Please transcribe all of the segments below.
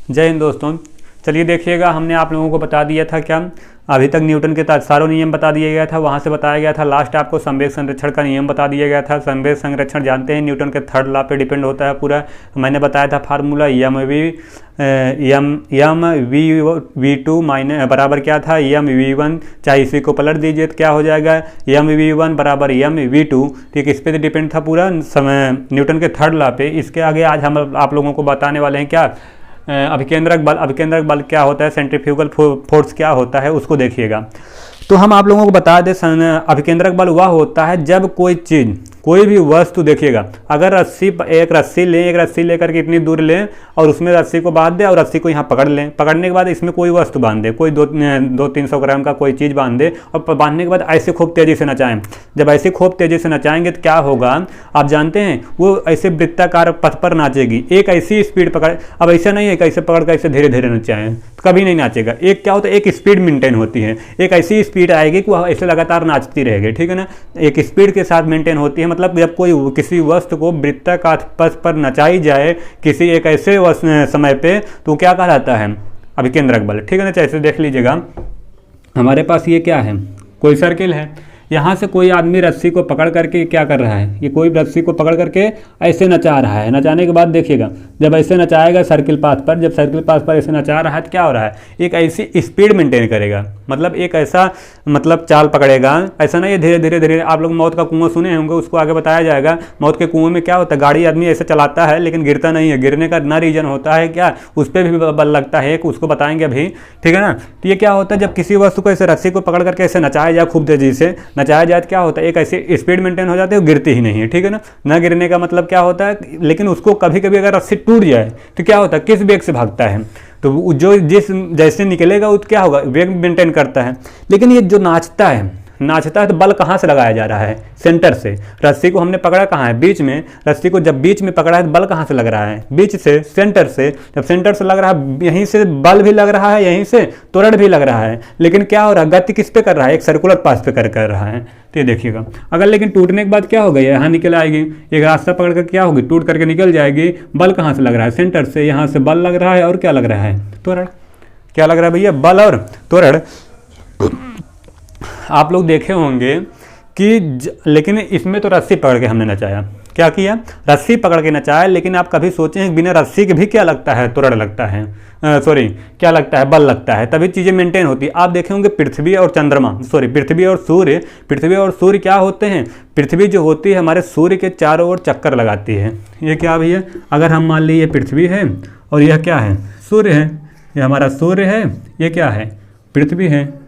जय हिंद दोस्तों। चलिए देखिएगा, हमने आप लोगों को बता दिया था क्या, अभी तक न्यूटन के सारों नियम बता दिया गया था, वहाँ से बताया गया था लास्ट आपको संवेग संरक्षण का नियम बता दिया गया था। संवेग संरक्षण जानते हैं न्यूटन के थर्ड लॉ पे डिपेंड होता है पूरा। मैंने बताया था फार्मूला mv/v2 बराबर क्या था mv1, चाहे इसी को पलट दीजिए तो क्या हो जाएगा mv1 बराबर mv2। ठीक, इस पर डिपेंड था पूरा न्यूटन के थर्ड लॉ पे। इसके आगे आज हम आप लोगों को बताने वाले हैं क्या, अभिकेंद्रक बल क्या होता है, सेंट्रीफ्यूगल फोर्स क्या होता है, उसको देखिएगा। तो हम आप लोगों को बता दें, अभिकेंद्रक बल वह होता है जब कोई चीज़, कोई भी वस्तु, देखिएगा अगर एक रस्सी लेकर के इतनी दूर लें और उसमें रस्सी को बांध दें और रस्सी को यहाँ पकड़ लें, पकड़ने के बाद इसमें कोई वस्तु बांध दे, कोई 200-300 ग्राम का कोई चीज़ बांध दे और बांधने के बाद ऐसे खूब तेज़ी से नचाएं। जब ऐसे खूब तेज़ी से नचाएंगे तो क्या होगा आप जानते हैं, वो ऐसे वृत्ताकार पथ पर नाचेगी। एक ऐसी स्पीड पकड़, अब ऐसा नहीं है कैसे पकड़ कर ऐसे धीरे धीरे नचाएं तो कभी नहीं नाचेगा। एक क्या होता है, एक स्पीड मेंटेन होती है, एक ऐसी स्पीड आएगी कि वह ऐसे लगातार नाचती रहेगी। ठीक है ना, एक स्पीड के साथ मेंटेन होती है। मतलब जब कोई किसी वस्तु को वृत्ताकार पथ पर नचाई जाए किसी एक ऐसे समय पे, तो क्या कहलाता है, अभिकेंद्रक बल। ठीक है ना, जैसे देख लीजिएगा हमारे पास ये क्या है, कोई सर्किल है, यहाँ से कोई आदमी रस्सी को पकड़ करके क्या कर रहा है, ये कोई रस्सी को पकड़ करके ऐसे नचा रहा है। नचाने के बाद देखिएगा जब ऐसे नचाएगा सर्किल पाथ पर, जब सर्किल पाथ पर ऐसे नचा रहा है तो क्या हो रहा है, एक ऐसी स्पीड मेंटेन करेगा, मतलब एक ऐसा चाल पकड़ेगा। ऐसा नहीं है धीरे धीरे धीरे। आप लोग मौत का कुआं सुने होंगे, उसको आगे बताया जाएगा। मौत के कुएं में क्या होता है, गाड़ी आदमी ऐसे चलाता है लेकिन गिरता नहीं है। गिरने का ना रीजन होता है क्या, उस पर भी बल लगता है, उसको बताएंगे अभी। ठीक है ना, तो ये क्या होता है, जब किसी वस्तु को ऐसे रस्सी को पकड़ करके ऐसे नचाया जाए, खूब तेजी से नचाया जाए तो क्या होता है, एक ऐसी स्पीड मेंटेन हो जाती है, वो गिरती ही नहीं है। ठीक है ना, न गिरने का मतलब क्या होता है, लेकिन उसको कभी कभी अगर रस्सी टूट जाए तो क्या होता है, किस वेग से भागता है, तो जो जैसे निकलेगा वो क्या होगा, वेग मेंटेन करता है। लेकिन ये जो नाचता है तो बल कहाँ से लगाया जा रहा है, सेंटर से। रस्सी को हमने पकड़ा कहाँ है, बीच में। रस्सी को जब बीच में पकड़ा है तो बल कहाँ से लग रहा है, बीच से, सेंटर से। जब सेंटर से लग रहा है, यहीं से बल भी लग रहा है, यहीं से त्वरण भी लग रहा है। लेकिन क्या हो रहा है, गति किस पे कर रहा है, एक सर्कुलर पाथ पे कर रहा है। तो ये देखिएगा, अगर लेकिन टूटने के बाद क्या हो गई, यहाँ निकल आएगी, एक रास्ता पकड़ कर क्या होगी, टूट करके निकल जाएगी। बल कहाँ से लग रहा है, सेंटर से। यहाँ से बल लग रहा है और क्या लग रहा है, त्वरण। क्या लग रहा है भैया, बल और त्वरण। आप लोग देखे होंगे कि लेकिन इसमें तो रस्सी पकड़ के हमने नचाया, क्या किया, रस्सी पकड़ के नचाया। लेकिन आप कभी सोचें हैं बिना रस्सी के भी क्या लगता है, त्वरण लगता है, क्या लगता है, बल लगता है, तभी चीज़ें मेंटेन होती है। आप देखे होंगे पृथ्वी और सूर्य क्या होते हैं, पृथ्वी जो होती है हमारे सूर्य के चारों ओर चक्कर लगाती है। ये क्या भैया, अगर हम मान लीजिए पृथ्वी है और यह क्या है, सूर्य है, ये हमारा सूर्य है, ये क्या है, पृथ्वी है।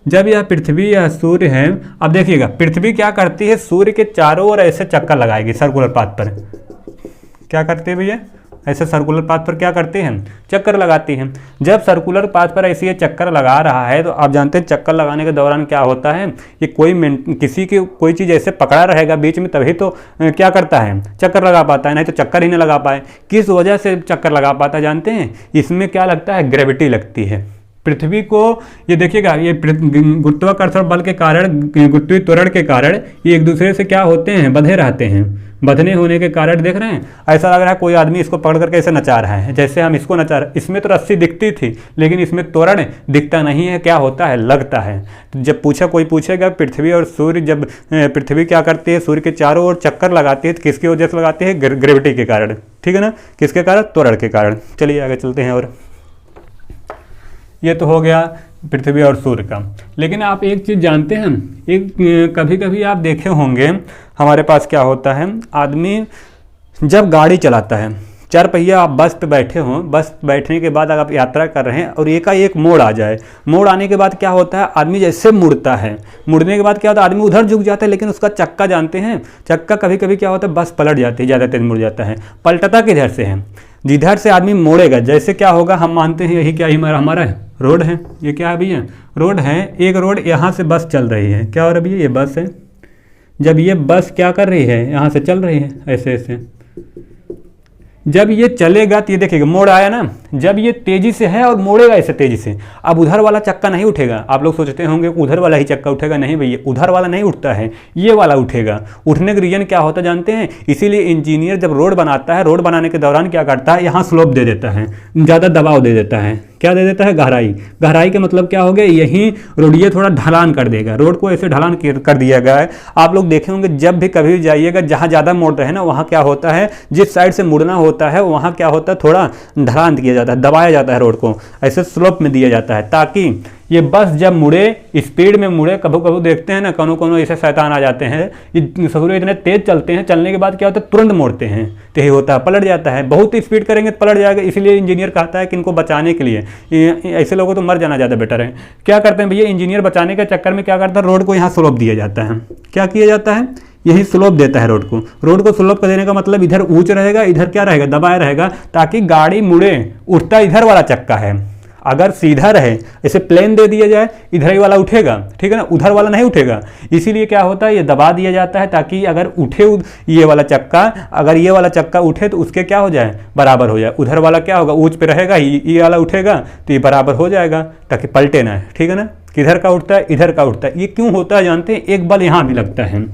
जब यह पृथ्वी या सूर्य है, अब देखिएगा पृथ्वी क्या करती है, सूर्य के चारों ओर ऐसे चक्कर लगाएगी सर्कुलर पाथ पर। क्या करते हैं भैया, ऐसे सर्कुलर पाथ पर क्या करते हैं, चक्कर लगाती हैं। जब सर्कुलर पाथ पर ऐसे ये चक्कर लगा रहा है तो आप जानते हैं चक्कर लगाने के दौरान क्या होता है, ये कोई चीज़ ऐसे पकड़ा रहेगा बीच में, तभी तो क्या करता है, चक्कर लगा पाता है, नहीं तो चक्कर ही नहीं लगा पाए। किस वजह से चक्कर लगा पाता है जानते हैं, इसमें क्या लगता है, ग्रेविटी लगती है। पृथ्वी को ये देखिएगा, ये गुरुत्वाकर्षण बल के कारण, गुरुत्वीय त्वरण के कारण ये एक दूसरे से क्या होते हैं, बंधे रहते हैं। बंधने होने के कारण देख रहे हैं, ऐसा लग रहा है कोई आदमी इसको पकड़ करके ऐसे नचा रहा है, जैसे हम इसको नचा रहे। इसमें तो रस्सी दिखती थी लेकिन इसमें त्वरण दिखता नहीं है, क्या होता है, लगता है। तो जब कोई पूछेगा पृथ्वी और सूर्य, जब पृथ्वी क्या करती है, सूर्य के चारों ओर चक्कर लगाती है तो किसकी वजह से लगाती है, ग्रेविटी के कारण। ठीक है ना, किसके कारण, त्वरण के कारण। चलिए आगे चलते हैं। और ये तो हो गया पृथ्वी और सूर्य का। लेकिन आप एक चीज़ जानते हैं, एक कभी कभी आप देखे होंगे हमारे पास क्या होता है, आदमी जब गाड़ी चलाता है, चार पहिया आप बस पे बैठे हों, बस बैठने के बाद आप यात्रा कर रहे हैं और एक मोड़ आ जाए। मोड़ आने के बाद क्या होता है, आदमी जैसे मुड़ता है, मुड़ने के बाद क्या होता है, आदमी उधर झुक जाता है, लेकिन उसका चक्का जानते हैं, चक्का कभी कभी क्या होता है, बस पलट जाती है, ज़्यादा तेज मुड़ जाता है। पलटता किधर से है, जिधर से आदमी मोड़ेगा, जैसे क्या होगा, हम मानते हैं यही क्या ही हमारा रोड है, ये क्या है भैया, रोड है। एक रोड यहाँ से बस चल रही है, क्या हो रहा है भैया, ये बस है। जब ये बस क्या कर रही है, यहाँ से चल रही है ऐसे ऐसे, जब ये चलेगा तो ये देखिएगा मोड़ आया ना, जब ये तेजी से है और मोड़ेगा इसे तेजी से, अब उधर वाला चक्का नहीं उठेगा। आप लोग सोचते होंगे उधर वाला ही चक्का उठेगा, नहीं भैया, उधर वाला नहीं उठता है, ये वाला उठेगा। उठने का रीजन क्या होता है जानते हैं? इसीलिए इंजीनियर जब रोड बनाता है, रोड बनाने के दौरान क्या करता है, यहाँ स्लोप दे देता है, ज़्यादा दबाव दे देता है। क्या दे देता है? गहराई। गहराई का मतलब क्या हो गया, यहीं रोडिये थोड़ा ढलान कर देगा, रोड को ऐसे ढलान कर दिया गया है। आप लोग देखे होंगे जब भी कभी जाइएगा जहाँ ज़्यादा मोड़ रहे हैं ना, वहाँ क्या होता है, जिस साइड से मुड़ना होता है वहाँ क्या होता है, थोड़ा ढलान दिया जाता है, दबाया जाता है रोड को, ऐसे स्लोप में दिया जाता है, ताकि ये बस जब मुड़े, स्पीड में मुड़े। कभी कभी देखते हैं ना, कोनो ऐसे शैतान आ जाते हैं, ये ससुरे इतने तेज चलते हैं, चलने के बाद क्या होता है, तुरंत मोड़ते हैं, तो यही होता है, पलट जाता है। बहुत स्पीड करेंगे तो पलट जाएगा। इसलिए इंजीनियर कहता है कि इनको बचाने के लिए, ऐसे लोगों को तो मर जाना ज़्यादा बेटर है। क्या करते हैं भैया, इंजीनियर बचाने के चक्कर में क्या करता है, रोड को यहाँ स्लोप दिया जाता है। क्या किया जाता है, यही स्लोप देता है रोड को। रोड को स्लोप कर देने का मतलब इधर ऊंच रहेगा, इधर क्या रहेगा, दबाया रहेगा, ताकि गाड़ी मुड़े। उठता इधर वाला चक्का है, अगर सीधा रहे, इसे प्लेन दे दिया जाए, इधर ही वाला उठेगा, ठीक है ना, उधर वाला नहीं उठेगा। इसीलिए क्या होता है, ये दबा दिया जाता है, ताकि अगर उठे ये वाला चक्का, अगर ये वाला चक्का उठे तो उसके क्या हो जाए, बराबर हो जाए। उधर वाला क्या होगा, ऊंच पे रहेगा, ये वाला उठेगा तो ये बराबर हो जाएगा, ताकि पलटे ना, ठीक है ना। किधर का उठता है, इधर का उठता है। ये क्यों होता है जानते हैं? एक बल यहाँ भी लगता है,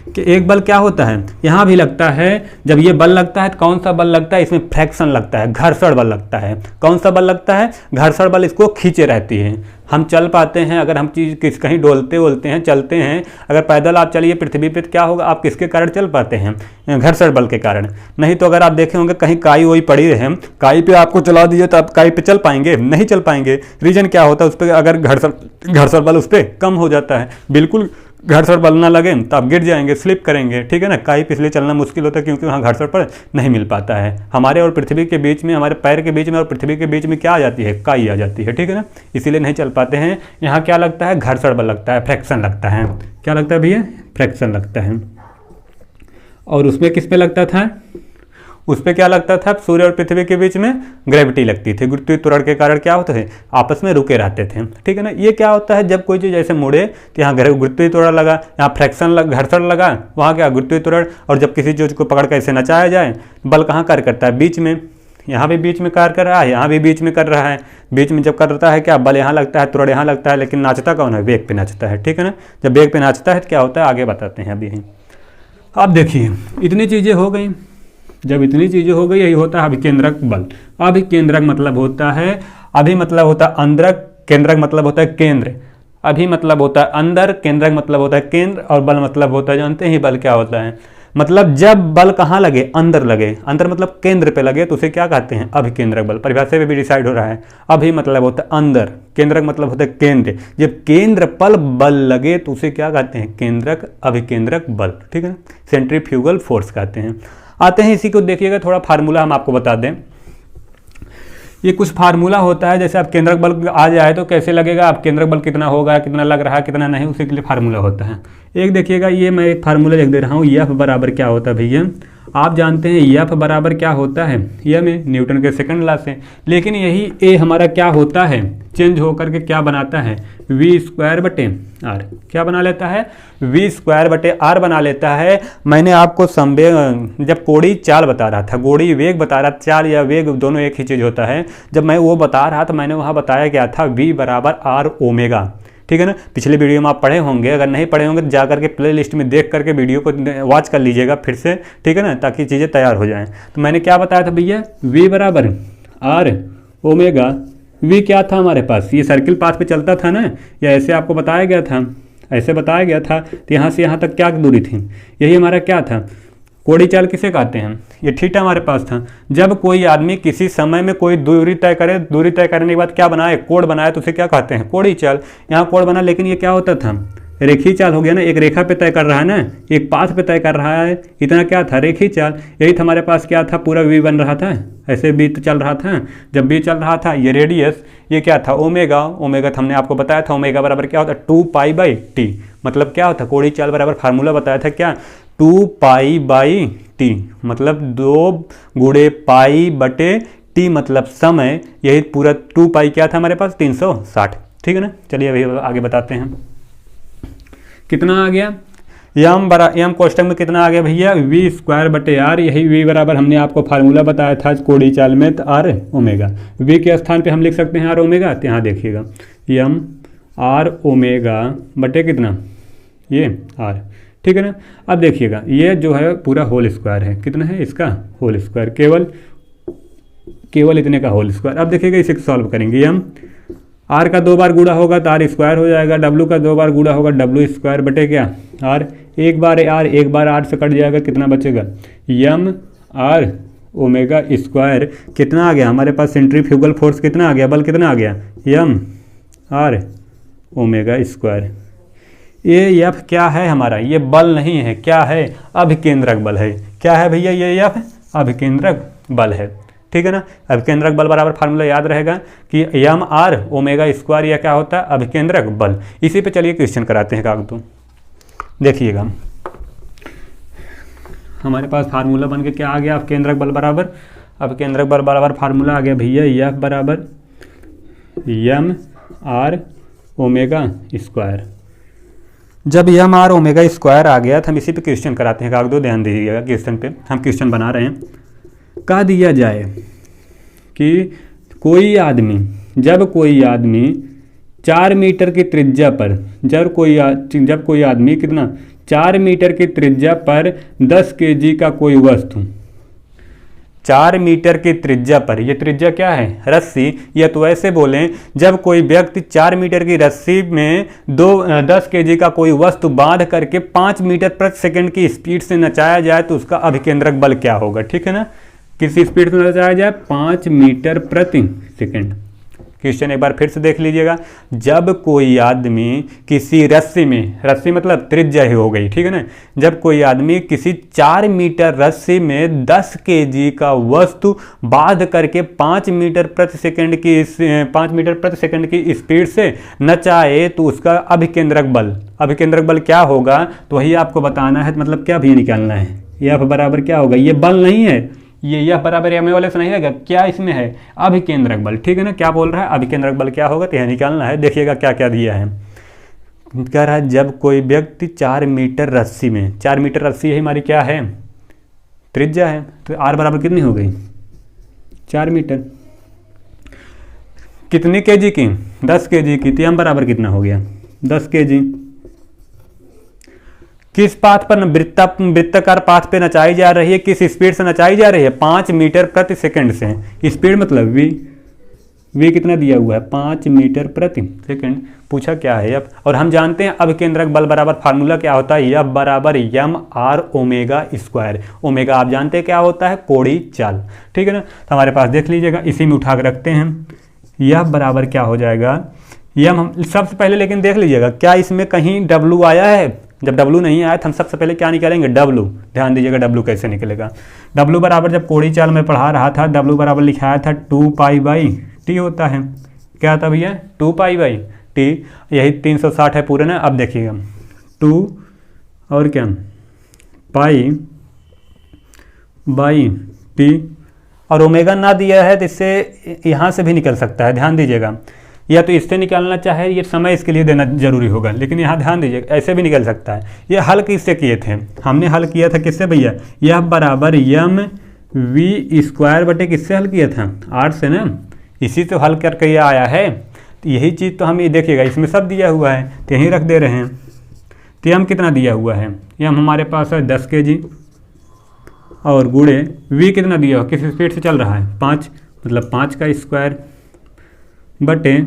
कि एक बल क्या होता है, यहाँ भी लगता है। जब ये बल लगता है तो कौन सा बल लगता है, इसमें फ्रैक्शन लगता है, घर्षण बल लगता है। कौन सा बल लगता है, घर्षण बल इसको खींचे रहती है। हम चल पाते हैं, अगर हम चीज़ कहीं डोलते वोलते हैं, चलते हैं, अगर पैदल आप चलिए पृथ्वी पे तो क्या होगा, आप किसके कारण चल पाते हैं, घर्षण बल के कारण। नहीं तो अगर आप देखे होंगे कहीं काई वही पड़ी रहे, काई पे आपको चला दिए तो आप काई पे चल पाएंगे, नहीं चल पाएंगे। रीजन क्या होता है, उस पर अगर घर्षण बल उस पर कम हो जाता है, बिल्कुल घर्षण बल ना लगे तो आप गिर जाएंगे, स्लिप करेंगे, ठीक है ना। काई पे इसलिए चलना मुश्किल होता है क्योंकि वहाँ घर्षण बल नहीं मिल पाता है। हमारे और पृथ्वी के बीच में, हमारे पैर के बीच में और पृथ्वी के बीच में क्या आ जाती है, काई आ जाती है, ठीक है ना। इसीलिए नहीं चल पाते हैं। यहाँ क्या लगता है, घर्षण बल लगता है, फ्रैक्शन लगता है। क्या लगता है भैया, फ्रैक्शन लगता है। और उसमें किस पे लगता था, उस पर क्या लगता था, सूर्य और पृथ्वी के बीच में ग्रेविटी लगती थी। गुरुत्वीय त्वरण के कारण क्या होता है, आपस में रुके रहते थे, ठीक है ना। ये क्या होता है, जब कोई चीज़ ऐसे मुड़े तो यहाँ गुरुत्वीय त्वरण लगा, यहाँ फ्रैक्शन घर्षण लगा, वहाँ क्या गुरुत्वीय त्वरण। और जब किसी चीज़ को पकड़ कर ऐसे नचाया जाए, बल कहाँ कार्य करता है, बीच में। यहाँ भी बीच में कार्य कर रहा है, यहाँ भी बीच में कर रहा है। बीच में जब करता है क्या, बल यहाँ लगता है, त्वरण यहाँ लगता है, लेकिन नाचता कौन है, वेग पे नाचता है, ठीक है ना। जब वेग पे नाचता है तो क्या होता है, आगे बताते हैं अभी। अब देखिए इतनी चीज़ें हो गई। जब इतनी चीज़ें हो गई, यही होता है अभिकेंद्रक बल। अभिकेंद्रक मतलब होता है, अभि मतलब होता है अंदर, केंद्रक मतलब होता है केंद्र। अभि मतलब होता है अंदर, केंद्रक मतलब होता है केंद्र, और बल मतलब होता है, जानते हैं बल क्या होता है, मतलब जब बल कहाँ लगे, अंदर लगे। अंदर मतलब केंद्र पे लगे तो उसे क्या कहते हैं, अभिकेंद्रक बल। परिभाषा में भी डिसाइड हो रहा है। अभि मतलब होता है अंदर, केंद्रक मतलब होता है केंद्र। जब केंद्र पर बल लगे तो उसे क्या कहते हैं, केंद्रक अभिकेंद्रक बल, ठीक है ना, सेंट्रीफ्यूगल फोर्स कहते हैं। आते हैं इसी को देखिएगा, थोड़ा फार्मूला हम आपको बता दें। ये कुछ फार्मूला होता है, जैसे आप केंद्रक बल आ जाए तो कैसे लगेगा, आप केंद्रक बल कितना होगा, कितना लग रहा है, कितना नहीं, उसी के लिए फार्मूला होता है। एक देखिएगा, ये मैं एक फार्मूला लिख दे रहा हूँ। एफ बराबर क्या होता है भैया, आप जानते हैं एफ बराबर क्या होता है, यह में न्यूटन के सेकंड लॉ से। लेकिन यही ए हमारा क्या होता है, चेंज होकर के क्या बनाता है, वी स्क्वायर बटे आर। क्या बना लेता है, वी स्क्वायर बटे आर बना लेता है। मैंने आपको संवेग, जब कोणीय चाल बता रहा था, कोणीय वेग बता रहा था, चाल या वेग दोनों एक ही चीज़ होता है, जब मैं वो बता रहा था मैंने वहाँ बताया गया था वी बराबर आर ओमेगा, ठीक है ना। पिछले वीडियो में आप पढ़े होंगे, अगर नहीं पढ़े होंगे तो जा करके प्ले लिस्ट में देख करके वीडियो को वॉच कर लीजिएगा फिर से, ठीक है ना, ताकि चीज़ें तैयार हो जाएं। तो मैंने क्या बताया था भैया, वी बराबर आर ओमेगा। वी क्या था हमारे पास, ये सर्किल पाथ पे चलता था ना, या ऐसे आपको बताया गया था, ऐसे बताया गया था। तो यहाँ से यहाँ तक क्या दूरी थी, यही हमारा क्या था, कोणीय चाल किसे कहते हैं, ये थीटा हमारे पास था। जब कोई आदमी किसी समय में कोई दूरी तय करे, दूरी तय करने के बाद क्या बनाए, कोण बनाए, तो उसे क्या कहते हैं, कोणीय चाल। यहाँ कोण बना, लेकिन ये क्या होता था, रेखीय चाल हो गया ना, एक रेखा पे तय कर रहा है ना, एक पाथ पे तय कर रहा है, इतना क्या था, रेखीय चाल। यही था हमारे पास क्या था, पूरा वी बन रहा था, ऐसे बी चल रहा था। जब बी चल रहा था, ये रेडियस, ये क्या था, ओमेगा। ओमेगा हमने आपको बताया था, ओमेगा बराबर क्या होता है, 2π/t। मतलब क्या होता, कोणीय चाल बराबर फार्मूला बताया था क्या, 2π/t, मतलब 2 गुणे π/t मतलब समय। यही पूरा 2π क्या था हमारे पास, 360, ठीक है ना। चलिए अभी आगे बताते हैं, कितना आ गया, यम कोष्टक में कितना आ गया भैया, वी स्क्वायर बटे आर। यही वी बराबर हमने आपको फार्मूला बताया था कोड़ी चाल में, तो आर ओमेगा। वी के स्थान पे हम लिख सकते हैं आर ओमेगा। तो यहाँ देखिएगा यम आर ओमेगा बटे कितना, ये आर, ठीक है ना। अब देखिएगा ये जो है पूरा होल स्क्वायर है, कितना है इसका होल स्क्वायर, केवल इतने का होल स्क्वायर। अब देखिएगा इसे सॉल्व करेंगे। यम आर का 2 बार गुणा होगा तो आर स्क्वायर हो जाएगा, डब्लू का 2 बार गुणा होगा डब्लू स्क्वायर बटे क्या आर। एक बार आर से कट जाएगा, कितना बचेगा यम आर ओमेगा स्क्वायर। कितना आ गया हमारे पास सेंट्रीफ्यूगल फोर्स, कितना आ गया, बल कितना आ गया, यम आर ओमेगा स्क्वायर। ये एफ क्या है हमारा, ये बल नहीं है, क्या है, अभिकेंद्रक बल है। क्या है भैया ये एफ, अभिकेंद्रक बल है, ठीक है ना। अभिकेंद्रक बल बराबर फार्मूला याद रहेगा कि यम आर ओमेगा स्क्वायर, या क्या होता है अभिकेंद्रक बल। इसी पे चलिए क्वेश्चन कराते हैं कागजों। देखिएगा हमारे पास फार्मूला बन के क्या आ गया, अभिकेंद्रक बल बराबर, अभिकेंद्रक बल बराबर फार्मूला आ गया भैया एफ बराबर यम आर ओमेगा स्क्वायर। जब यम आर ओमेगा स्क्वायर आ गया तो हम इसी पे क्वेश्चन कराते हैं कागजों, ध्यान दीजिएगा क्वेश्चन पे, हम क्वेश्चन बना रहे हैं। कह दिया जाए कि जब कोई आदमी 4 मीटर की त्रिज्या पर, जब कोई आदमी कितना 4 मीटर की त्रिज्या पर 10 kg का कोई वस्तु, 4 मीटर की त्रिज्या पर, ये त्रिज्या क्या है रस्सी, या तो ऐसे बोलें जब कोई व्यक्ति 4 मीटर की रस्सी में 10 kg का कोई वस्तु बांध करके 5 मीटर प्रति सेकंड की स्पीड से नचाया जाए तो उसका अभिकेंद्रक बल क्या होगा, ठीक है ना। किस स्पीड से नचाया जाए, 5 मीटर प्रति सेकंड। क्वेश्चन एक बार फिर से देख लीजिएगा। जब कोई आदमी किसी रस्सी में, रस्सी मतलब त्रिज्या ही हो गई, ठीक है ना। जब कोई आदमी किसी 4 मीटर रस्सी में 10 kg का वस्तु बांध करके 5 मीटर प्रति सेकंड की स्पीड से नचाए तो उसका अभिकेंद्रक बल क्या होगा, तो वही आपको बताना है। मतलब क्या भी निकालना है, एफ बराबर क्या होगा, ये बल नहीं है, ये एफ बराबर एम ए वाले से नहीं रहेगा, क्या इसमें है अभिकेंद्रक बल, ठीक है ना। क्या बोल रहा है अभिकेंद्रक बल क्या होगा, तो यह निकालना है। देखिएगा क्या क्या दिया है, कह रहा है जब कोई व्यक्ति 4 मीटर रस्सी में, 4 मीटर रस्सी है हमारी क्या है त्रिज्या है, तो आर बराबर कितनी हो गई 4 मीटर, कितनी केजी की 10 kg की, तो एम बराबर कितना हो गया 10 kg। किस पाथ पर, वृत्ताकार पाथ पे नचाई जा रही है, किस स्पीड से नचाई जा रही है, 5 मीटर प्रति सेकंड से। स्पीड मतलब वी कितना दिया हुआ है 5 मीटर प्रति सेकंड। पूछा क्या है अब, और हम जानते हैं अभिकेंद्रक बल बराबर फार्मूला क्या होता है, एफ बराबर यम आर ओमेगा स्क्वायर। ओमेगा आप जानते हैं क्या होता है, कोड़ी चाल, ठीक है ना। तो हमारे पास देख लीजिएगा, इसी में उठा कर रखते हैं। एफ बराबर क्या हो जाएगा, यम हम सबसे पहले लेकिन देख लीजिएगा क्या इसमें कहीं डब्लू आया है। जब W नहीं आया तो हम सबसे पहले क्या निकालेंगे, W। ध्यान दीजिएगा W कैसे निकलेगा। W बराबर जब कोड़ी चाल में पढ़ा रहा था, W बराबर लिखाया था 2π/t होता है। क्या था भैया 2π/t, यही 360 है पूरे ना। अब देखिएगा 2 और क्या π/t, और ओमेगा ना दिया है तो इससे यहाँ से भी निकल सकता है, ध्यान दीजिएगा। या तो इससे निकालना चाहे, ये समय इसके लिए देना जरूरी होगा, लेकिन यहाँ ध्यान दीजिए ऐसे भी निकल सकता है। ये हल किससे किए थे, हमने हल किया था किससे भैया, यह बराबर यम वी स्क्वायर बटे किससे हल किया था, आर से ना, इसी से हल करके ये आया है। तो यही चीज़ तो हम ये देखिएगा इसमें सब दिया हुआ है, तो यहीं रख दे रहे हैं। तो यम कितना दिया हुआ है, यम हमारे पास है 10 kg, और गुणे वी कितना दिया हुआ, किस स्पीड से चल रहा है 5, मतलब 5 का स्क्वायर बटे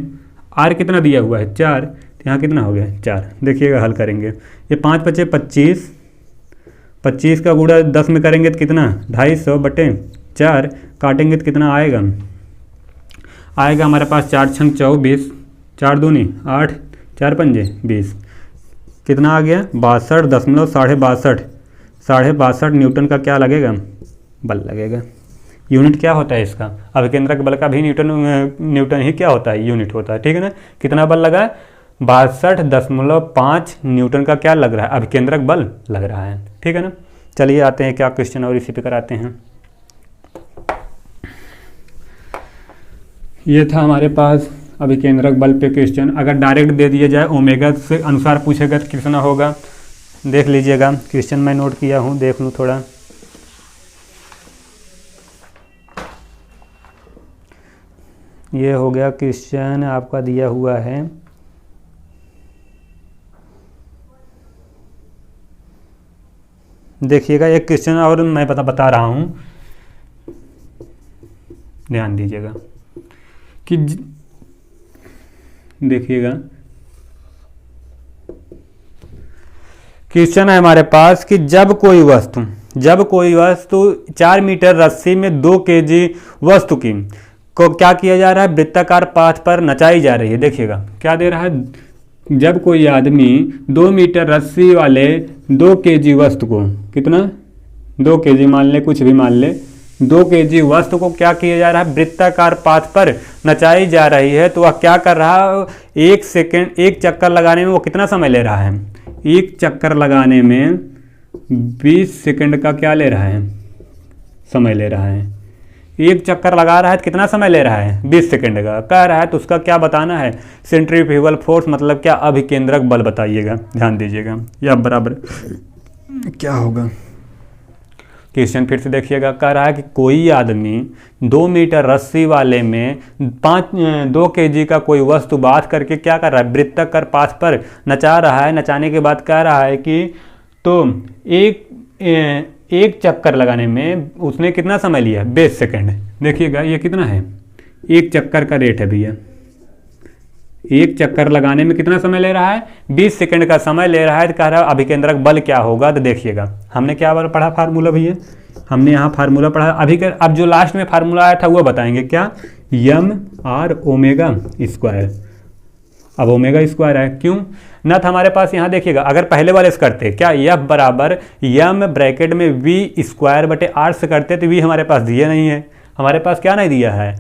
आर कितना दिया हुआ है 4, तो यहाँ कितना हो गया 4। देखिएगा हल करेंगे, ये 5 बचे 25, 25 का गुणा 10 में करेंगे तो कितना 250 बटे 4, काटेंगे तो कितना आएगा हमारे पास 4 छंग 24, 4 दूनी 8, 4 पंजे 20, कितना आ गया 62.62 न्यूटन का क्या लगेगा बल लगेगा। यूनिट क्या होता है इसका, अभिकेंद्रक बल का भी न्यूटन ही क्या होता है, यूनिट होता है, ठीक है ना। कितना बल लगा 62.5 न्यूटन का क्या लग रहा है, अभिकेंद्रक बल लग रहा है, ठीक है ना। चलिए आते हैं क्या क्वेश्चन और इसी पे कराते हैं। ये था हमारे पास अभिकेंद्रक बल पे क्वेश्चन। अगर डायरेक्ट दे दिया जाए ओमेगा से अनुसार पूछेगा तो कितना होगा, देख लीजिएगा, क्वेश्चन मैं नोट किया हूँ, देख लूँ थोड़ा। ये हो गया क्वेश्चन आपका दिया हुआ है। देखिएगा एक क्वेश्चन और मैं बता रहा हूँ, ध्यान दीजिएगा कि देखिएगा क्वेश्चन है हमारे पास कि जब कोई वस्तु 4 मीटर रस्सी में 2 केजी वस्तु की को क्या किया जा रहा है, वृत्ताकार पाथ पर नचाई जा रही है। देखिएगा क्या दे रहा है, जब कोई आदमी 2 मीटर रस्सी वाले 2 केजी वस्तु को, कितना 2 केजी मान ले, कुछ भी मान ले, 2 केजी वस्तु को क्या किया जा रहा है, वृत्ताकार पाथ पर नचाई जा रही है। तो वह क्या कर रहा है, 1 सेकेंड, 1 चक्कर लगाने में वो कितना समय ले रहा है, 1 चक्कर लगाने में 20 सेकेंड का क्या ले रहा है, समय ले रहा है। 1 चक्कर लगा रहा है तो कितना समय ले रहा है, 20 सेकेंड का कह रहा है। तो उसका क्या बताना है, सेंट्रीफ्यूगल फोर्स मतलब क्या, अभिकेंद्रक बल बताइएगा, ध्यान दीजिएगा। या बराबर क्या होगा, क्वेश्चन फिर से देखिएगा, कह रहा है कि कोई आदमी 2 मीटर रस्सी वाले में 2 केजी का कोई वस्तु बांध करके क्या कर रहा है, वृत्ताकार पाथ पर नचा रहा है। नचाने के बाद कह रहा है कि तो एक चक्कर लगाने में उसने कितना समय लिया, 20 सेकेंड। देखिएगा ये कितना है, 1 चक्कर का रेट है भैया, 1 चक्कर लगाने में कितना समय ले रहा है, 20 सेकेंड का समय ले रहा है। तो कह रहा है अभिकेंद्रक बल क्या होगा। तो देखिएगा हमने क्या पढ़ा फार्मूला भैया, हमने यहाँ फार्मूला पढ़ा। अब जो लास्ट में फार्मूला आया था वो बताएंगे क्या, यम आर ओमेगा स्क्वायर। अब ओमेगा स्क्वायर है, क्यों ना था हमारे पास, यहाँ देखिएगा अगर पहले वाले से करते क्या, एफ बराबर यम ब्रैकेट में वी स्क्वायर बटे आर से करते तो वी हमारे पास दिया नहीं है, हमारे पास क्या नहीं दिया है,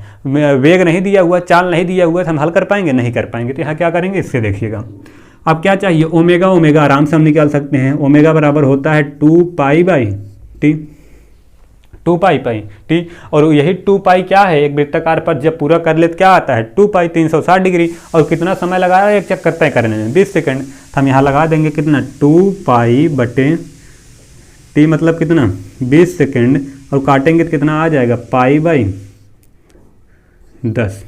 वेग नहीं दिया हुआ, चाल नहीं दिया हुआ, तो हम हल कर पाएंगे, नहीं कर पाएंगे। तो यहाँ क्या करेंगे, इससे देखिएगा अब क्या चाहिए, ओमेगा। ओमेगा आराम से हम निकाल सकते हैं, ओमेगा बराबर होता है 2 pi by T, 2 pi T. और यही 2 पाई क्या है, एक वृत्ताकार पथ जब पूरा कर ले तो क्या आता है, 2 पाई 360 डिग्री। और कितना समय लगाया एक चक्कर तय करने में, 20 सेकेंड। तो हम यहाँ लगा देंगे कितना, 2 पाई बटे टी मतलब कितना, 20 सेकेंड। और काटेंगे तो कितना आ जाएगा, पाई बाई 10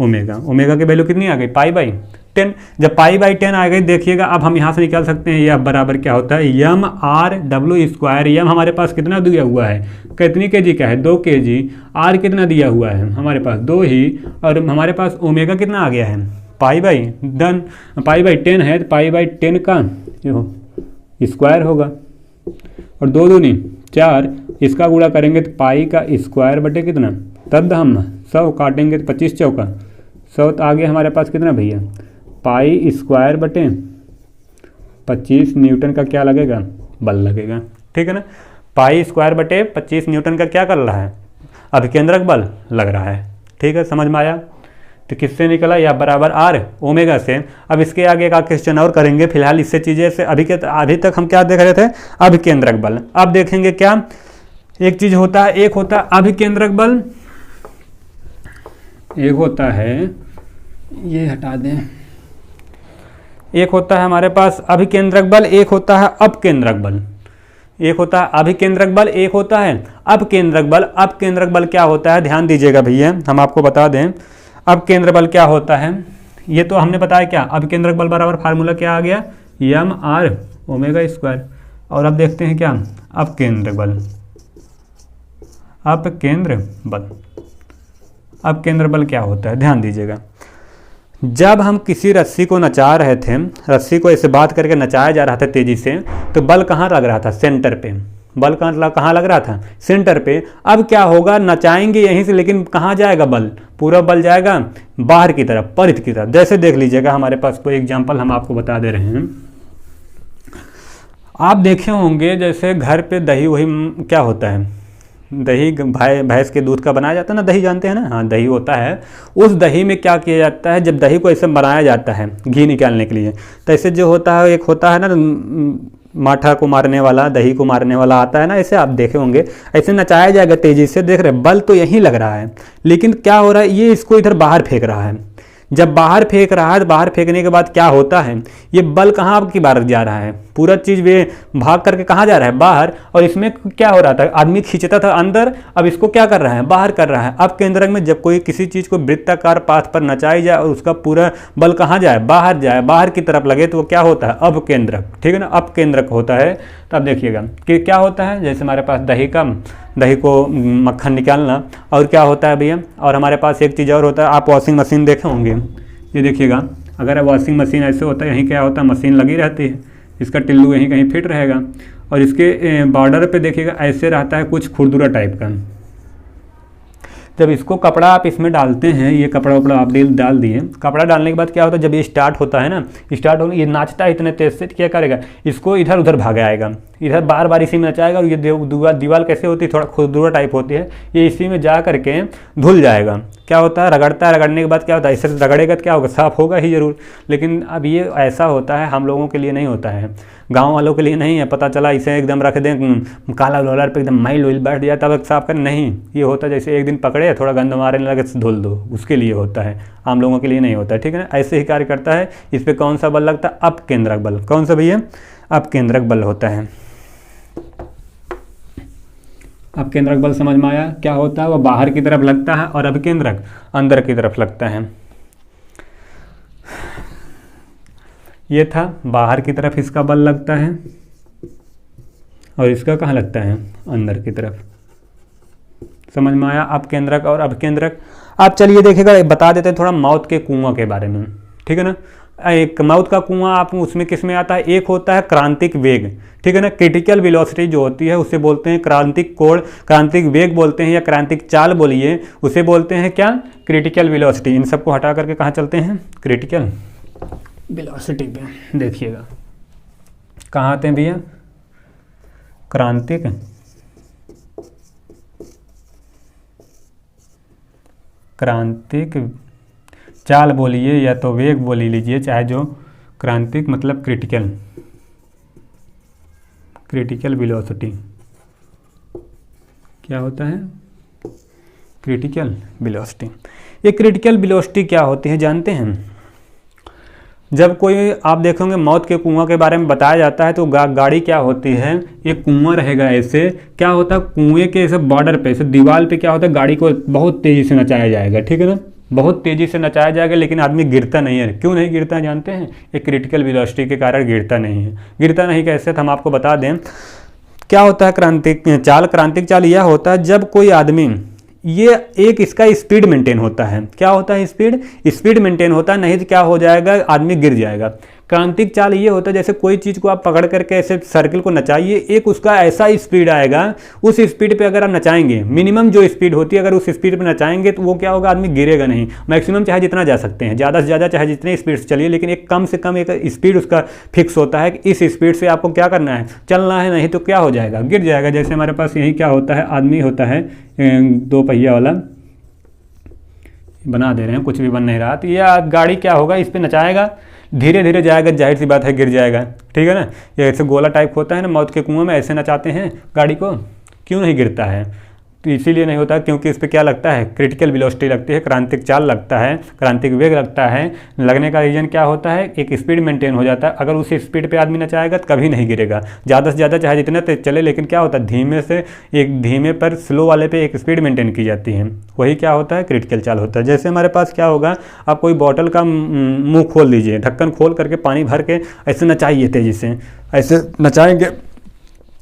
ओमेगा। ओमेगा की वैल्यू कितनी आ गई, पाई बाई 10। जब पाई बाई 10 आ गई, देखिएगा अब हम यहाँ से निकाल सकते हैं, यह बराबर क्या होता है, यम आर डब्ल्यू स्क्वायर। यम हमारे पास कितना दिया हुआ है, कितनी केजी का है, 2 केजी। आर कितना दिया हुआ है हमारे पास, 2 ही। और हमारे पास ओमेगा कितना आ गया है, पाई बाई 10 है, तो पाई बाई 10 का स्क्वायर होगा। और 2 दूनी 4, इसका गुणा करेंगे तो पाई का स्क्वायर बटे कितना, तब हम 100 काटेंगे तो 25 चौका 100। तो आगे हमारे पास कितना भैया, पाई स्क्वायर बटे 25 न्यूटन का क्या लगेगा, बल लगेगा। ठीक है ना, पाई स्क्वायर बटे 25 न्यूटन का क्या कर रहा है, अभिकेंद्रक बल लग रहा है। ठीक है, समझ में आया। तो किससे निकला, या बराबर आर ओमेगा से। अब इसके आगे का क्वेश्चन और करेंगे, फिलहाल इससे चीज़ें से अभी तक हम क्या देख रहे थे, अभिकेंद्रक बल। अब देखेंगे क्या, एक चीज़ होता है, एक होता है अभिकेंद्रक बल, एक होता है, ये हटा दें, एक होता है हमारे पास अभिकेंद्रक बल, एक होता है अपकेंद्रक बल। एक होता है अभिकेंद्रक बल, एक होता है अपकेंद्रक बल। अपकेंद्रक बल क्या होता है, ध्यान दीजिएगा भैया, हम आपको बता दें अपकेंद्रक बल क्या होता है। ये तो हमने बताया क्या, अपकेंद्रक बल बराबर फार्मूला क्या आ गया, यम आर ओमेगा स्क्वायर। और अब देखते हैं क्या, अपकेंद्रक बल, अपकेंद्र बल। अपकेंद्र बल क्या होता है, ध्यान दीजिएगा। जब हम किसी रस्सी को नचा रहे थे, रस्सी को ऐसे बात करके नचाया जा रहा था तेजी से, तो बल कहाँ लग रहा था, सेंटर पे। बल कहाँ लग रहा था, सेंटर पे। अब क्या होगा, नचाएंगे यहीं से, लेकिन कहाँ जाएगा बल, पूरा बल जाएगा बाहर की तरफ, परिध की तरफ। जैसे देख लीजिएगा, हमारे पास कोई एग्जाम्पल हम आपको बता दे रहे हैं। आप देखे होंगे जैसे घर पे दही वही क्या होता है, दही भैंस के दूध का बनाया जाता है ना, दही जानते हैं ना, हाँ दही होता है। उस दही में क्या किया जाता है, जब दही को ऐसे बनाया जाता है घी निकालने के लिए, तो ऐसे जो होता है, एक होता है ना माठा को मारने वाला, दही को मारने वाला आता है ना, ऐसे आप देखे होंगे, ऐसे नचाया जाएगा तेजी से। देख रहे बल तो यहीं लग रहा है, लेकिन क्या हो रहा है, ये इसको इधर बाहर फेंक रहा है। जब बाहर फेंक रहा है तो बाहर फेंकने के बाद क्या होता है, ये बल कहाँ की बार जा रहा है, पूरा चीज़ वे भाग करके कहाँ जा रहा है, बाहर। और इसमें क्या हो रहा था, आदमी खींचता था अंदर, अब इसको क्या कर रहा है, बाहर कर रहा है। अब केंद्रक में जब कोई किसी चीज़ को वृत्ताकार पाथ पर नचाई जाए और उसका पूरा बल कहाँ जाए, बाहर जाए, बाहर की तरफ लगे, तो वो क्या होता है, अब केंद्रक, ठीक है ना, अब केंद्रक होता है। तो अब देखिएगा कि क्या होता है, जैसे हमारे पास दही को मक्खन निकालना, और क्या होता है भैया, और हमारे पास एक चीज़ और होता है, आप वॉशिंग मशीन देखे होंगे, ये देखिएगा, अगर वॉशिंग मशीन ऐसे होता है, यहीं क्या होता है, मशीन लगी रहती है, इसका टिल्लू यहीं कहीं फिट रहेगा, और इसके बॉर्डर पे देखिएगा ऐसे रहता है कुछ खुरदुरा टाइप का। जब इसको कपड़ा आप इसमें डालते हैं, ये कपड़ा वपड़ा आप डाल दिए, कपड़ा डालने के बाद क्या होता है, जब ये स्टार्ट होता है ना, स्टार्ट होने ये नाचता है इतने तेज से, क्या करेगा, इसको इधर उधर भागाएगा, इधर बार बार इसी में नचाएगा, और ये दीवार कैसे होती है, थोड़ा खुरदुरा टाइप होती है, ये इसी में जा करके धुल जाएगा। क्या होता है, रगड़ता है, रगड़ने के बाद क्या होता है, इससे रगड़ेगा तो क्या होगा, साफ होगा ही जरूर। लेकिन अब ये ऐसा होता है, हम लोगों के लिए नहीं होता है, गांव वालों के लिए नहीं है, पता चला इसे एकदम रख दें काला रोलर पे, एकदम मैल वैल बैठ जाए तब साफ कर, नहीं, ये होता है जैसे एक दिन पकड़े थोड़ा गंद मारने लगे धुल दो, उसके लिए होता है, आम लोगों के लिए नहीं होता है, ठीक है ना। ऐसे ही कार्य करता है। इस पर कौन सा बल लगता है, अपकेंद्रक बल। कौन सा भैया, अपकेंद्रक बल होता है। अपकेंद्रक बल समझ में आया, क्या होता है, वह बाहर की तरफ लगता है, और अपकेंद्रक अंदर की तरफ लगता है। ये था बाहर की तरफ इसका बल लगता है, और इसका कहाँ लगता है, अंदर की तरफ। समझ में आया, अपकेंद्रक और अपकेंद्रक। आप चलिए देखिएगा, बता देते हैं थोड़ा मौत के कुआं के बारे में, ठीक है ना। एक मौत का कुआं, आप उसमें किस में आता है, एक होता है क्रांतिक वेग, ठीक है ना, क्रिटिकल वेलोसिटी जो होती है उसे बोलते हैं क्रांतिक कोण, क्रांतिक वेग बोलते हैं, या क्रांतिक चाल बोलिए, उसे बोलते हैं क्या, क्रिटिकल वेलोसिटी। इन सबको हटा करके कहाँ चलते हैं, क्रिटिकल वेलोसिटी पे। देखिएगा कहाँ आते हैं भैया, क्रांतिक चाल बोलिए, या तो वेग बोल लीजिए, चाहे जो, क्रांतिक मतलब क्रिटिकल वेलोसिटी। क्या होता है, क्रिटिकल वेलोसिटी। ये क्रिटिकल वेलोसिटी क्या होती है जानते हैं, जब कोई आप देखोगे मौत के कुआं के बारे में बताया जाता है, तो गाड़ी क्या होती है, एक कुआं रहेगा ऐसे, क्या होता है, कुएं के ऐसे बॉर्डर पे, ऐसे दीवार पे क्या होता है, गाड़ी को बहुत तेज़ी से नचाया जाएगा, ठीक है ना, बहुत तेज़ी से नचाया जाएगा, लेकिन आदमी गिरता नहीं है। क्यों नहीं गिरता है जानते हैं, एक क्रिटिकल वेलोसिटी के कारण गिरता नहीं है। गिरता नहीं कैसे, तो हम आपको बता दें। क्या होता है क्रांतिक चाल यह होता है जब कोई आदमी, ये एक इसका स्पीड मेंटेन होता है। क्या होता है, स्पीड मेंटेन होता है, नहीं तो क्या हो जाएगा, आदमी गिर जाएगा। क्रांतिक चाल ये होता है जैसे कोई चीज़ को आप पकड़ करके ऐसे सर्किल को नचाइए, एक उसका ऐसा स्पीड आएगा, उस स्पीड पे अगर आप नचाएंगे, मिनिमम जो स्पीड होती है, अगर उस स्पीड पे नचाएंगे तो वो क्या होगा, आदमी गिरेगा नहीं। मैक्सिमम चाहे जितना जा सकते हैं, ज़्यादा से ज़्यादा चाहे जितने स्पीड से चलिए, लेकिन एक कम से कम एक स्पीड उसका फिक्स होता है कि इस स्पीड से आपको क्या करना है, चलना है, नहीं तो क्या हो जाएगा, गिर जाएगा। जैसे हमारे पास यही क्या होता है, आदमी होता है 2 पहिया वाला, बना दे रहे हैं, कुछ भी बन नहीं रहा, तो यह गाड़ी क्या होगा, इस पर नचाएगा, धीरे धीरे जाएगा, जाहिर सी बात है गिर जाएगा, ठीक है ना। ये ऐसे गोला टाइप होता है ना, मौत के कुएं में ऐसे नचाते हैं गाड़ी को, क्यों नहीं गिरता है, तो इसीलिए नहीं होता, क्योंकि इस पर क्या लगता है, क्रिटिकल वेलोसिटी लगती है, क्रांतिक चाल लगता है, क्रांतिक वेग लगता है। लगने का रीजन क्या होता है, एक स्पीड मेंटेन हो जाता है, अगर उस स्पीड पे आदमी नचाएगा तो कभी नहीं गिरेगा। ज़्यादा से ज़्यादा चाहे जितना तेज चले, लेकिन क्या होता है, धीमे से एक धीमे पर स्लो वाले पे एक स्पीड मेंटेन की जाती है, वही क्या होता है, क्रिटिकल चाल होता है। जैसे हमारे पास क्या होगा, आप कोई बॉटल का मुँह खोल दीजिए, ढक्कन खोल करके पानी भर के ऐसे नचाइए, तेज़ी से ऐसे नचाएंगे,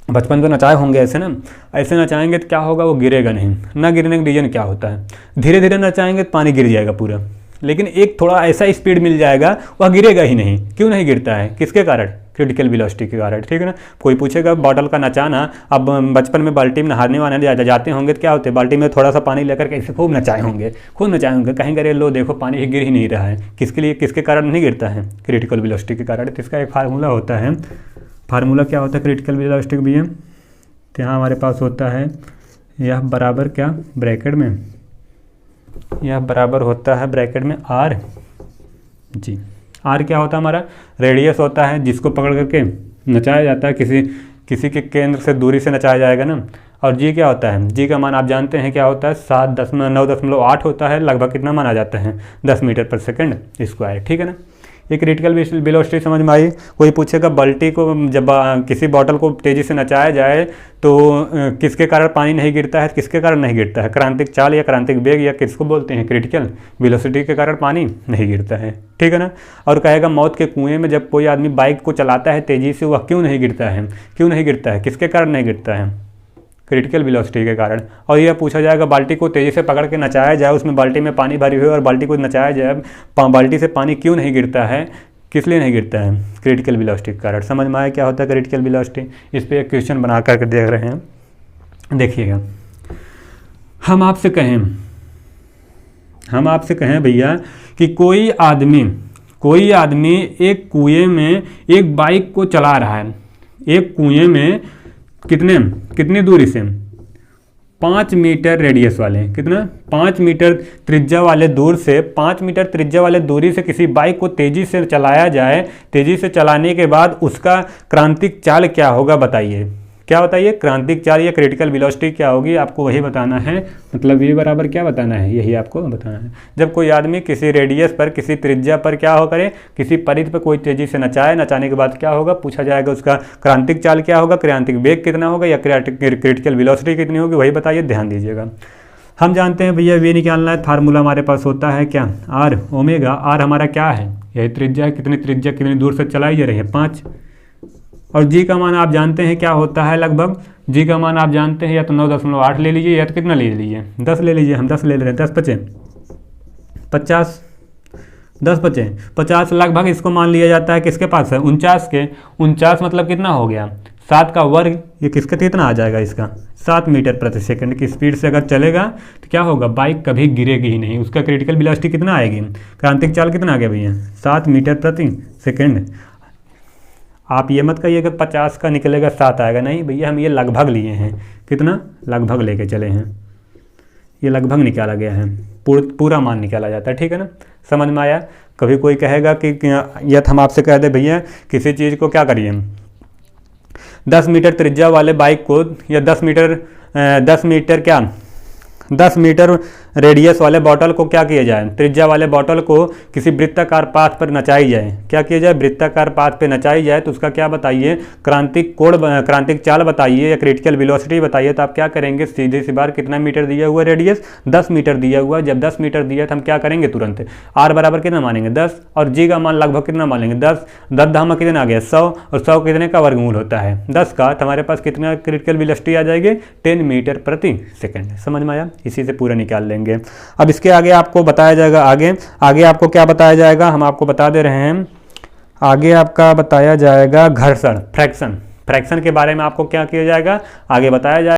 बचपन तो नचाए होंगे ऐसे ना, ऐसे नचाएंगे तो क्या होगा, वो गिरेगा नहीं। ना गिरने का रीजन क्या होता है, धीरे धीरे नचाएंगे तो पानी गिर जाएगा पूरा, लेकिन एक थोड़ा ऐसा स्पीड मिल जाएगा, वह गिरेगा ही नहीं। क्यों नहीं गिरता है, किसके कारण, क्रिटिकल वेलोसिटी के कारण, ठीक है ना। कोई पूछेगा बॉटल का नचाना, अब बचपन में बाल्टी में नहाने वाने जाते होंगे तो क्या होते हैं, बाल्टी में थोड़ा सा पानी लेकर के ऐसे खूब नचाए होंगे, कहेंगे अरे लो देखो पानी गिर ही नहीं रहा है, किसके लिए, किसके कारण नहीं गिरता है, क्रिटिकल वेलोसिटी के कारण। तो इसका एक फार्मूला होता है, फार्मूला क्या होता है क्रिटिकल वेलोसिटी का भैया, तो यहाँ हमारे पास होता है, यह बराबर क्या, ब्रैकेट में, यह बराबर होता है ब्रैकेट में आर जी। आर क्या होता है हमारा, रेडियस होता है जिसको पकड़ करके नचाया जाता है, किसी के केंद्र से दूरी से नचाया जाएगा ना, और जी क्या होता है, जी का मान आप जानते हैं क्या होता है, 7.9.8 होता है, लगभग कितना मान आ जाता है 10 मीटर पर सेकंड स्क्वायर, ठीक है ना। ये क्रिटिकल वेलोसिटी समझ में आई। कोई पूछेगा बाल्टी को जब किसी बॉटल को तेज़ी से नचाया जाए तो किसके कारण पानी नहीं गिरता है, किसके कारण नहीं गिरता है, क्रांतिक चाल या क्रांतिक वेग या किसको बोलते हैं, क्रिटिकल वेलोसिटी के कारण पानी नहीं गिरता है, ठीक है ना। और कहेगा मौत के कुएं में जब कोई आदमी बाइक को चलाता है तेज़ी से, वह क्यों नहीं गिरता है, क्यों नहीं गिरता है, किसके कारण नहीं गिरता है, क्रिटिकल वेलोसिटी के कारण। और यह पूछा जाएगा बाल्टी को तेज़ी से पकड़ के नचाया जाए, उसमें बाल्टी में पानी भरी हुई और बाल्टी को नचाया जाए, बाल्टी से पानी क्यों नहीं गिरता है, किस लिए नहीं गिरता है, क्रिटिकल वेलोसिटी के कारण। समझ में आया क्या होता है क्रिटिकल वेलोसिटी। इस पर एक क्वेश्चन बना करके देख रहे हैं, देखिएगा। हम आपसे कहें भैया कि कोई आदमी एक कुएं में एक बाइक को चला रहा है, एक कुएं में कितनी दूरी से, 5 मीटर रेडियस वाले, कितना 5 मीटर त्रिज्या वाले दूर से, 5 मीटर त्रिज्या वाले दूरी से किसी बाइक को तेज़ी से चलाया जाए। तेज़ी से चलाने के बाद उसका क्रांतिक चाल क्या होगा बताइए, क्या बताइए, क्रांतिक चाल या क्रिटिकल वेलोसिटी क्या होगी, आपको वही बताना है। मतलब ये बराबर क्या बताना है, यही आपको बताना है। जब कोई आदमी किसी रेडियस पर, किसी त्रिज्या पर क्या हो करे, किसी परिधि पर कोई तेज़ी से नचाने के बाद क्या होगा, पूछा जाएगा उसका क्रांतिक चाल क्या होगा, क्रांतिक वेग कितना होगा या क्रिटिकल वेलोसिटी कितनी होगी, वही बताइए, ध्यान दीजिएगा। हम जानते हैं भैया वे निकालना है, फार्मूला हमारे पास होता है क्या, आर ओमेगा। आर हमारा क्या है, यही त्रिज्या है, कितनी दूर से चलाई जा रही है, 5। और जी का मान आप जानते हैं क्या होता है, लगभग जी का मान आप जानते हैं या तो 9.8 ले लीजिए या तो कितना ले लीजिए, 10 ले लीजिए, हम 10 ले रहे हैं, 10 बचे 50, 10 बचे 50, लगभग इसको मान लिया जाता है किसके पास है, 49 मतलब कितना हो गया, 7 का वर्ग, ये किसका कितना आ जाएगा, इसका 7 मीटर प्रति सेकंड की स्पीड से अगर चलेगा तो क्या होगा, बाइक कभी गिरेगी ही नहीं। उसका क्रिटिकल वेलोसिटी कितना आएगी, क्रांतिक चाल कितना आ गया भैया, 7 मीटर प्रति सेकंड। आप ये मत कहिए कि 50 का निकलेगा 7 आएगा, नहीं भैया, हम ये लगभग लिए हैं, कितना लगभग लेके चले हैं, ये लगभग निकाला गया है, पूरा मान निकाला जाता है, ठीक है ना। समझ में आया। कभी कोई कहेगा कि यह हम आपसे कह दे भैया किसी चीज़ को क्या करिए, 10 मीटर त्रिज्या वाले बाइक को या 10 मीटर रेडियस वाले बॉटल को क्या किया जाए, त्रिज्या वाले बॉटल को किसी वृत्ताकार पाथ पर नचाई जाए, क्या किया जाए, वृत्ताकार पाथ पर नचाई जाए, तो उसका क्या बताइए, क्रांतिक चाल बताइए या क्रिटिकल वेलोसिटी बताइए। तो आप क्या करेंगे, सीधे सी बार कितना मीटर दिया हुआ रेडियस, 10 मीटर दिया हुआ। जब 10 मीटर दिया तो हम क्या करेंगे, तुरंत आर बराबर कितना मानेंगे, 10, और जी का मान लगभग कितना मानेंगे, 10 धामा कितना आ गया, 100, और 100 कितने का वर्गमूल होता है 10 का, तो हमारे पास कितना क्रिटिकल वेलोसिटी आ जाएगी, 10 मीटर प्रति सेकंड। समझ में आया, इसी से पूरा निकाल लेंगे। अब इसके आगे आपको बताया जाएगा, आगे आपको क्या बताया जाएगा, हम आपको बता दे रहे हैं। आगे आपका बताया जाएगा घर्षण, फ्रैक्शन के बारे में आपको क्या किया जाएगा, आगे बताया जाएगा।